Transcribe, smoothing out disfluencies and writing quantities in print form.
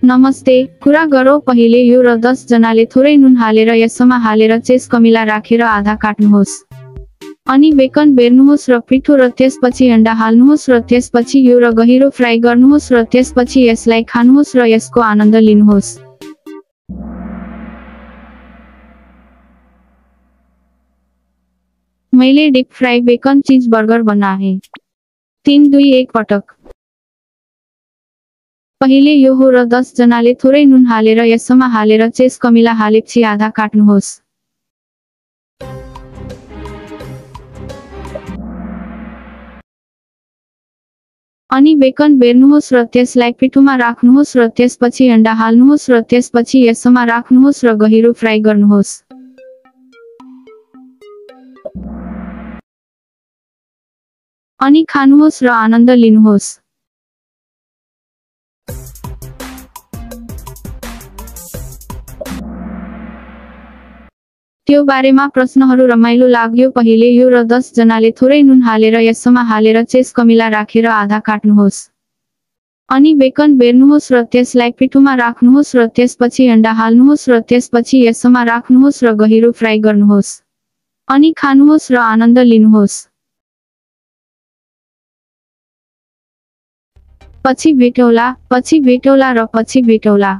नमस्ते, कुरा गरौँ पहिले यो र 10 जनाले थोरै नुन हालेर यसमा हालेर चेस कमिला राखेर आधा काट्नुहोस्। अनि बेकन बेर्नुहोस् र पिठो र त्यसपछि अन्डा हाल्नुहोस् र त्यसपछि यो र गहिरो फ्राई गर्नुहोस् र त्यसपछि यसलाई खानुहोस् र यसको आनन्द लिनुहोस्। मैले डिप फ्राई बेकन चीज बर्गर बनाए। 3 2 1 पटक। पहिले यो हो र 10 जनाले थोरै नुन हालेर यसमा हालेर चेस कमिला हालेपछि आधा काट्नुहोस्। अनि बेकन बेर्नुहोस् र त्यसलाई पिठोमा राख्नुहोस् र त्यसपछि अन्डा हाल्नुहोस् र त्यसपछि यसमा राख्नुहोस् र गहिरो फ्राई गर्नुहोस्। अनि खानुहोस् र आनन्द लिनुहोस्। त्यो बारेमा प्रश्नहरू रमाइलो लाग्यो पहिले यो र 10 जनाले थोरै नुन हालेर यसमा हालेर चेस कमिला राखेर आधा काट्नुहोस्। अनि बेकन बेर्नुहोस् र त्यसलाई पिठोमा राख्नुहोस् र त्यसपछि अन्डा हाल्नुहोस् र त्यसपछि यसमा राख्नुहोस् र गहिरो फ्राई गर्नुहोस्। अनि खानुहोस् र आनन्द लिनुहोस्। पछि भेटौला र पछि भेटौला।